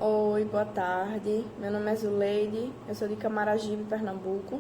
Oi, boa tarde. Meu nome é Zuleide, eu sou de Camaragibe, Pernambuco,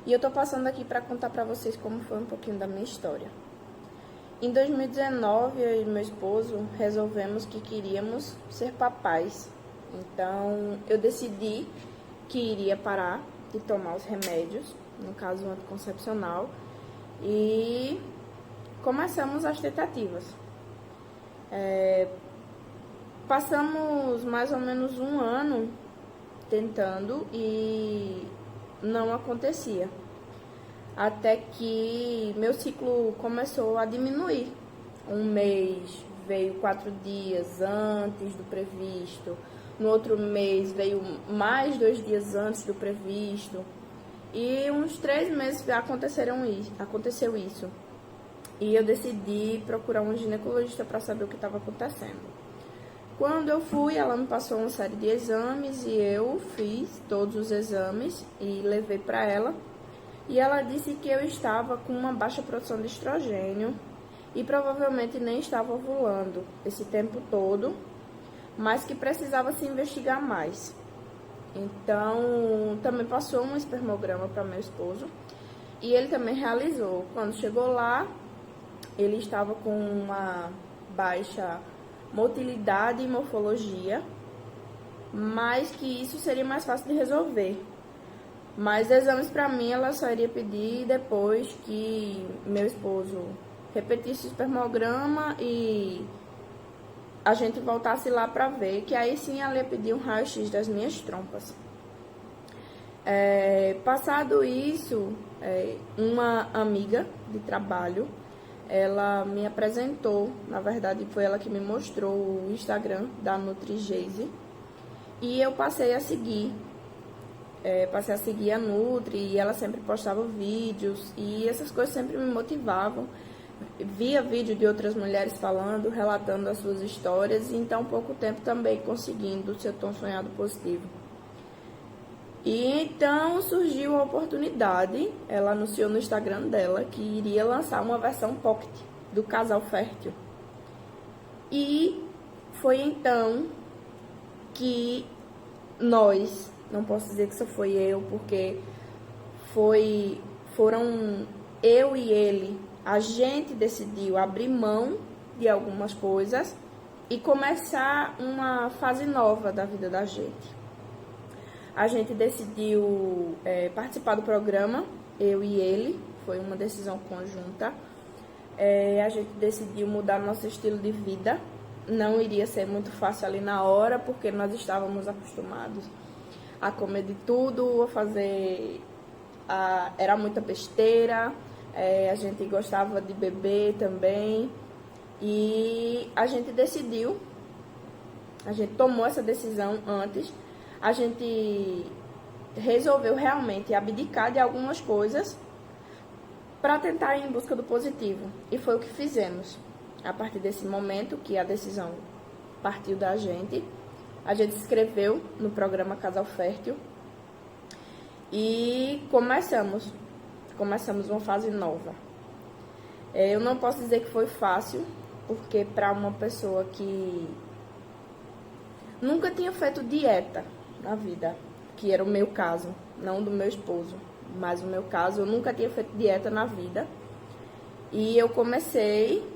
e eu tô passando aqui para contar para vocês como foi um pouquinho da minha história. Em 2019, eu e meu esposo resolvemos que queríamos ser papais. Então, eu decidi que iria parar de tomar os remédios, no caso o anticoncepcional, e começamos as tentativas. Passamos mais ou menos um ano tentando e não acontecia. Até que meu ciclo começou a diminuir. Um mês veio 4 dias antes do previsto. No outro mês veio mais 2 dias antes do previsto. E uns 3 meses aconteceu isso. E eu decidi procurar um ginecologista para saber o que estava acontecendo. Quando eu fui, ela me passou uma série de exames e eu fiz todos os exames e levei para ela. E ela disse que eu estava com uma baixa produção de estrogênio e provavelmente nem estava ovulando esse tempo todo, mas que precisava se investigar mais. Então, também passou um espermograma para meu esposo e ele também realizou. Quando chegou lá, ele estava com uma baixa motilidade e morfologia, mas que isso seria mais fácil de resolver. Mas exames para mim ela só iria pedir depois que meu esposo repetisse o espermograma e a gente voltasse lá para ver, que aí sim ela ia pedir um raio-x das minhas trompas. Passado isso, uma amiga de trabalho, ela me apresentou, na verdade foi ela que me mostrou o Instagram da NutriGeise e eu passei a seguir a Nutri e ela sempre postava vídeos e essas coisas sempre me motivavam. Via vídeo de outras mulheres falando, relatando as suas histórias e em tão pouco tempo também conseguindo o seu tão sonhado positivo. E então surgiu a oportunidade, ela anunciou no Instagram dela que iria lançar uma versão pocket do Casal Fértil. E foi então que nós, não posso dizer que só foi eu, porque foram eu e ele, a gente decidiu abrir mão de algumas coisas e começar uma fase nova da vida da gente. A gente decidiu participar do programa, eu e ele, foi uma decisão conjunta. A gente decidiu mudar nosso estilo de vida. Não iria ser muito fácil ali na hora, porque nós estávamos acostumados a comer de tudo, a fazer... era muita besteira, a gente gostava de beber também. E a gente decidiu, a gente tomou essa decisão antes. A gente resolveu realmente abdicar de algumas coisas para tentar ir em busca do positivo. E foi o que fizemos. A partir desse momento que a decisão partiu da gente, a gente se inscreveu no programa Casal Fértil e começamos uma fase nova. Eu não posso dizer que foi fácil, porque para uma pessoa que nunca tinha feito dieta na vida, que era o meu caso, não do meu esposo, mas o meu caso, eu nunca tinha feito dieta na vida. E eu comecei,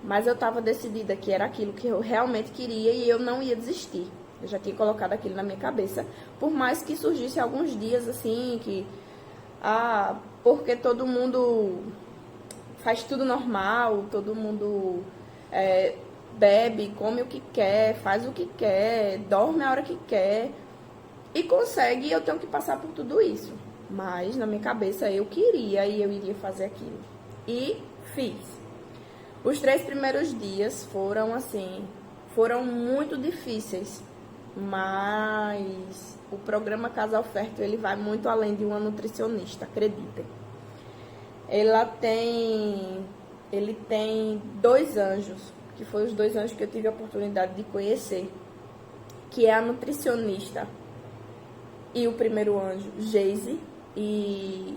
mas eu estava decidida que era aquilo que eu realmente queria e eu não ia desistir. Eu já tinha colocado aquilo na minha cabeça, por mais que surgisse alguns dias assim, que porque todo mundo faz tudo normal, todo mundo bebe, come o que quer, faz o que quer, dorme a hora que quer e consegue, eu tenho que passar por tudo isso. Mas na minha cabeça eu queria e eu iria fazer aquilo. E fiz. Os 3 primeiros dias foram muito difíceis, mas o programa Casal Fértil, ele vai muito além de uma nutricionista, acreditem. Ele tem 2 anjos, que foram os 2 anjos que eu tive a oportunidade de conhecer, que é a nutricionista e o primeiro anjo, Geise, e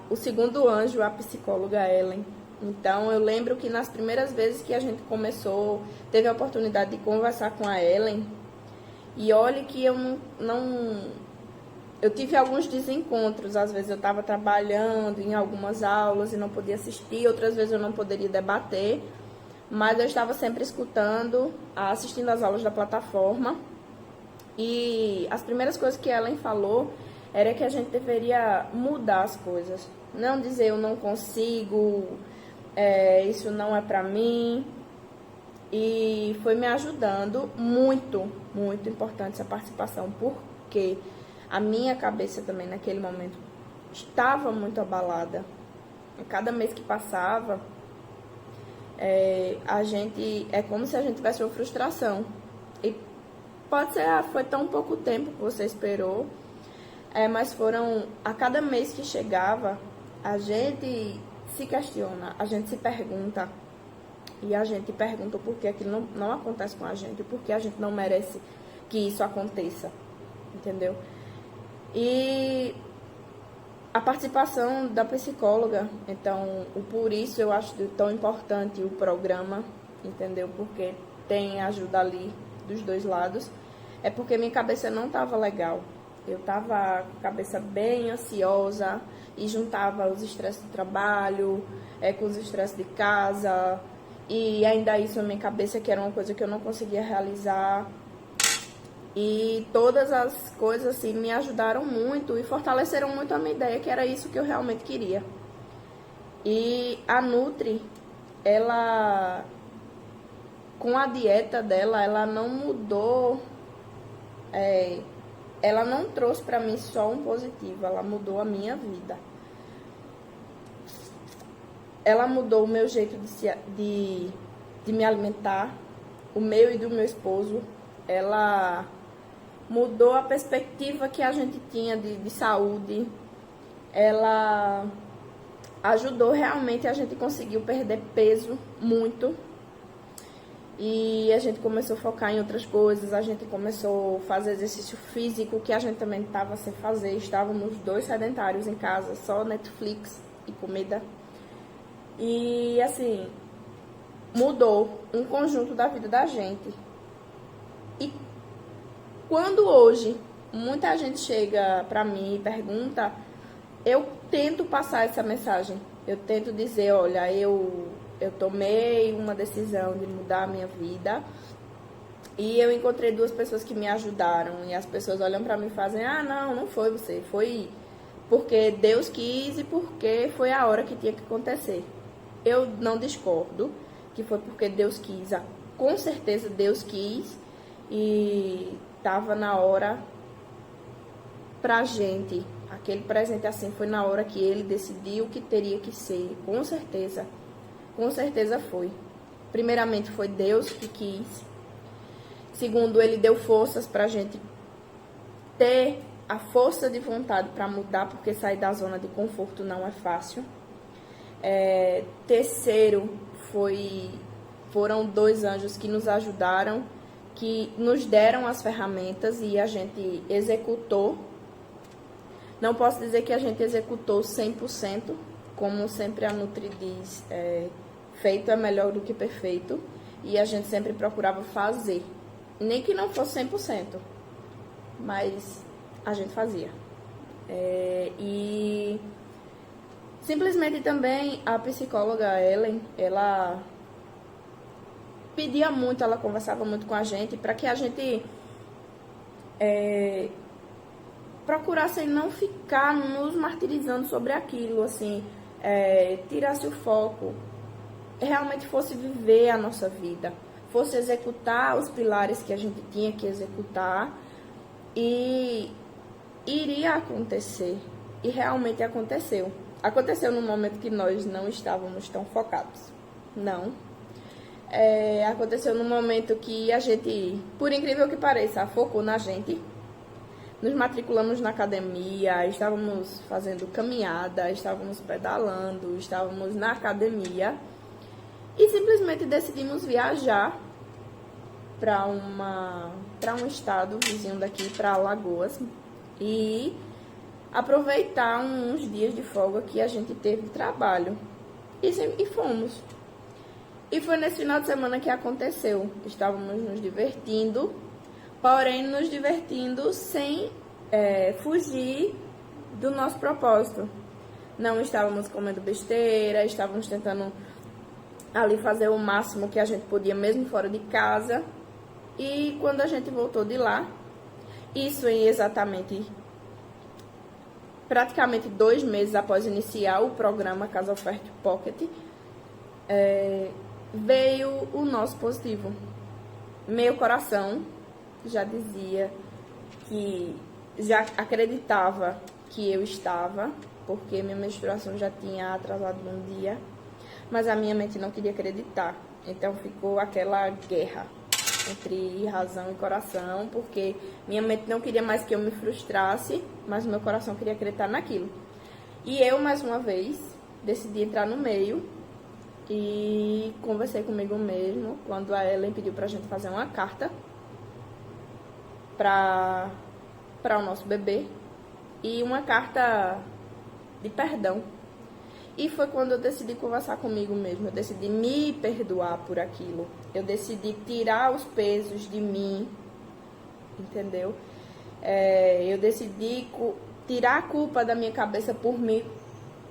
o segundo anjo, a psicóloga Ellen. Então, eu lembro que nas primeiras vezes que a gente começou, teve a oportunidade de conversar com a Ellen, E olhe que eu não eu tive alguns desencontros, às vezes eu estava trabalhando em algumas aulas e não podia assistir, outras vezes eu não poderia debater, mas eu estava sempre escutando, assistindo às aulas da plataforma. E as primeiras coisas que Ellen falou era que a gente deveria mudar as coisas. Não dizer eu não consigo, isso não é pra mim. E foi me ajudando muito, muito importante essa participação, porque a minha cabeça também naquele momento estava muito abalada. Cada mês que passava, é como se a gente tivesse uma frustração. E pode ser, foi tão pouco tempo que você esperou, mas a cada mês que chegava, a gente se questiona, a gente se pergunta, e a gente pergunta por que aquilo não acontece com a gente, por que a gente não merece que isso aconteça, entendeu? E a participação da psicóloga, então, por isso eu acho tão importante o programa, entendeu? Porque tem ajuda ali dos dois lados. É porque minha cabeça não estava legal. Eu estava com a cabeça bem ansiosa e juntava os estresses do trabalho, com os estresses de casa, e ainda isso na minha cabeça, que era uma coisa que eu não conseguia realizar. E todas as coisas assim me ajudaram muito e fortaleceram muito a minha ideia, que era isso que eu realmente queria. E a Nutri, ela, com a dieta dela, ela não mudou, ela não trouxe pra mim só um positivo, ela mudou a minha vida. Ela mudou o meu jeito de me alimentar, o meu e do meu esposo. Ela mudou a perspectiva que a gente tinha de saúde. Ela ajudou realmente, a gente conseguiu perder peso muito. E a gente começou a focar em outras coisas, a gente começou a fazer exercício físico, que a gente também estava sem fazer. Estávamos 2 sedentários em casa, só Netflix e comida. E assim, mudou um conjunto da vida da gente. E quando hoje muita gente chega pra mim e pergunta, eu tento passar essa mensagem. Eu tento dizer, olha, eu tomei uma decisão de mudar a minha vida e eu encontrei 2 pessoas que me ajudaram. E as pessoas olham pra mim e fazem, não foi você, foi porque Deus quis e porque foi a hora que tinha que acontecer. Eu não discordo que foi porque Deus quis. Com certeza Deus quis e estava na hora pra gente. Aquele presente assim foi na hora que ele decidiu que teria que ser. Com certeza. Com certeza foi. Primeiramente foi Deus que quis. Segundo, ele deu forças pra gente ter a força de vontade para mudar, porque sair da zona de conforto não é fácil. Terceiro, foram 2 anjos que nos ajudaram, que nos deram as ferramentas e a gente executou. Não posso dizer que a gente executou 100%, como sempre a Nutri diz, feito é melhor do que perfeito, e a gente sempre procurava fazer, nem que não fosse 100%, mas a gente fazia. E simplesmente também a psicóloga Ellen, ela pedia muito, ela conversava muito com a gente para que a gente procurasse não ficar nos martirizando sobre aquilo, assim, tirasse o foco, realmente fosse viver a nossa vida, fosse executar os pilares que a gente tinha que executar e iria acontecer. E realmente aconteceu. Aconteceu num momento que nós não estávamos tão focados. Não. Aconteceu num momento que a gente, por incrível que pareça, focou na gente. Nos matriculamos na academia, estávamos fazendo caminhada, estávamos pedalando, estávamos na academia. E simplesmente decidimos viajar para um estado vizinho daqui, para Alagoas. E aproveitar uns dias de folga que a gente teve de trabalho. E fomos. E foi nesse final de semana que aconteceu. Estávamos nos divertindo, porém nos divertindo sem fugir do nosso propósito. Não estávamos comendo besteira, estávamos tentando ali fazer o máximo que a gente podia, mesmo fora de casa. E quando a gente voltou de lá, isso em praticamente 2 meses após iniciar o programa Casa Fértil Pocket, veio o nosso positivo. Meu coração já dizia que já acreditava que eu estava, porque minha menstruação já tinha atrasado um dia, mas a minha mente não queria acreditar. Então ficou aquela guerra entre razão e coração, porque minha mente não queria mais que eu me frustrasse, mas meu coração queria acreditar naquilo. E eu, mais uma vez, decidi entrar no meio e conversei comigo mesmo quando a Ellen pediu pra gente fazer uma carta para o nosso bebê e uma carta de perdão. E foi quando eu decidi conversar comigo mesmo, eu decidi me perdoar por aquilo, eu decidi tirar os pesos de mim, entendeu? Eu decidi tirar a culpa da minha cabeça por me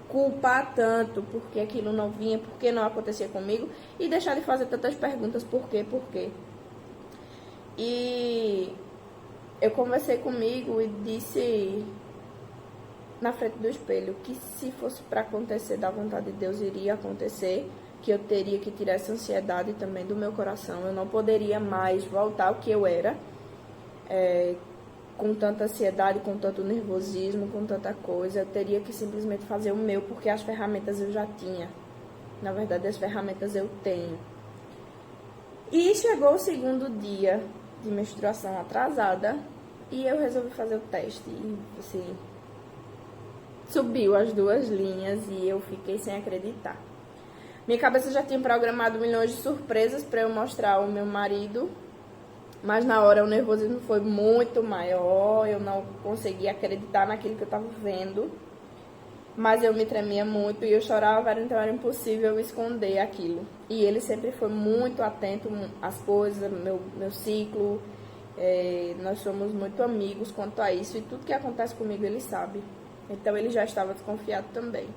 culpar tanto, porque aquilo não vinha, porque não acontecia comigo, e deixar de fazer tantas perguntas, por quê. E eu conversei comigo e disse na frente do espelho que se fosse para acontecer da vontade de Deus, iria acontecer, que eu teria que tirar essa ansiedade também do meu coração, eu não poderia mais voltar ao que eu era, com tanta ansiedade, com tanto nervosismo, com tanta coisa. Eu teria que simplesmente fazer o meu, porque as ferramentas eu já tinha. Na verdade, as ferramentas eu tenho. E chegou o segundo dia de menstruação atrasada e eu resolvi fazer o teste. E assim, subiu as 2 linhas e eu fiquei sem acreditar. Minha cabeça já tinha programado milhões de surpresas para eu mostrar ao meu marido, mas na hora o nervosismo foi muito maior, eu não conseguia acreditar naquilo que eu estava vendo, mas eu me tremia muito e eu chorava, então era impossível esconder aquilo. E ele sempre foi muito atento às coisas, meu ciclo, nós somos muito amigos quanto a isso, e tudo que acontece comigo ele sabe. Então ele já estava desconfiado também.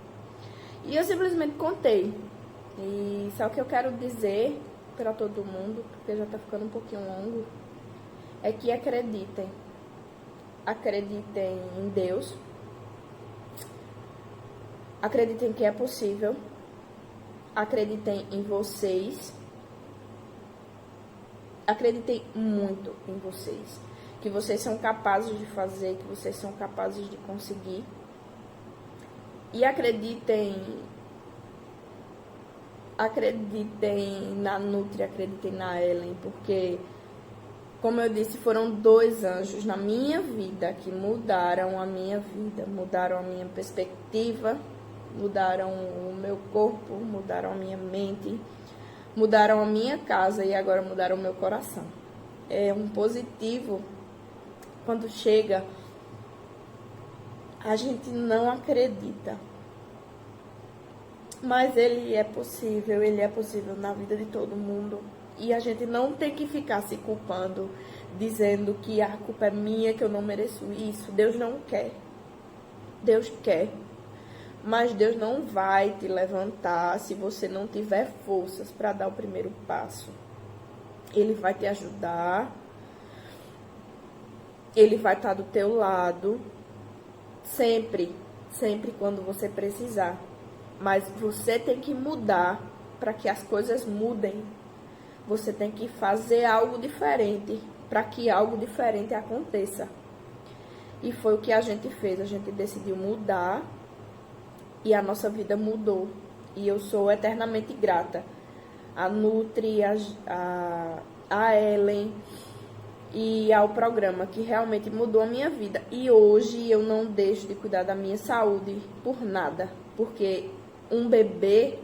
E eu simplesmente contei. E só que eu quero dizer para todo mundo, porque já está ficando um pouquinho longo, é que acreditem. Acreditem em Deus. Acreditem que é possível. Acreditem em vocês. Acreditem muito em vocês. Que vocês são capazes de fazer, que vocês são capazes de conseguir. E acreditem na Nutri, acreditem na Ellen, porque, como eu disse, foram 2 anjos na minha vida que mudaram a minha vida, mudaram a minha perspectiva, mudaram o meu corpo, mudaram a minha mente, mudaram a minha casa e agora mudaram o meu coração. É um positivo. Quando chega, a gente não acredita. Mas ele é possível na vida de todo mundo. E a gente não tem que ficar se culpando, dizendo que a culpa é minha, que eu não mereço isso. Deus não quer. Deus quer. Mas Deus não vai te levantar se você não tiver forças para dar o primeiro passo. Ele vai te ajudar. Ele vai estar do teu lado. Sempre quando você precisar. Mas você tem que mudar para que as coisas mudem. Você tem que fazer algo diferente para que algo diferente aconteça. E foi o que a gente fez. A gente decidiu mudar e a nossa vida mudou. E eu sou eternamente grata a Nutri, a Ellen e ao programa, que realmente mudou a minha vida. E hoje eu não deixo de cuidar da minha saúde por nada. Porque um bebê,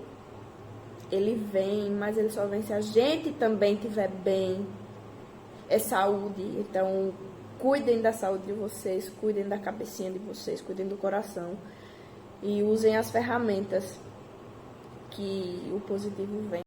ele vem, mas ele só vem se a gente também estiver bem. É saúde. Então, cuidem da saúde de vocês, cuidem da cabecinha de vocês, cuidem do coração. E usem as ferramentas que o positivo vem.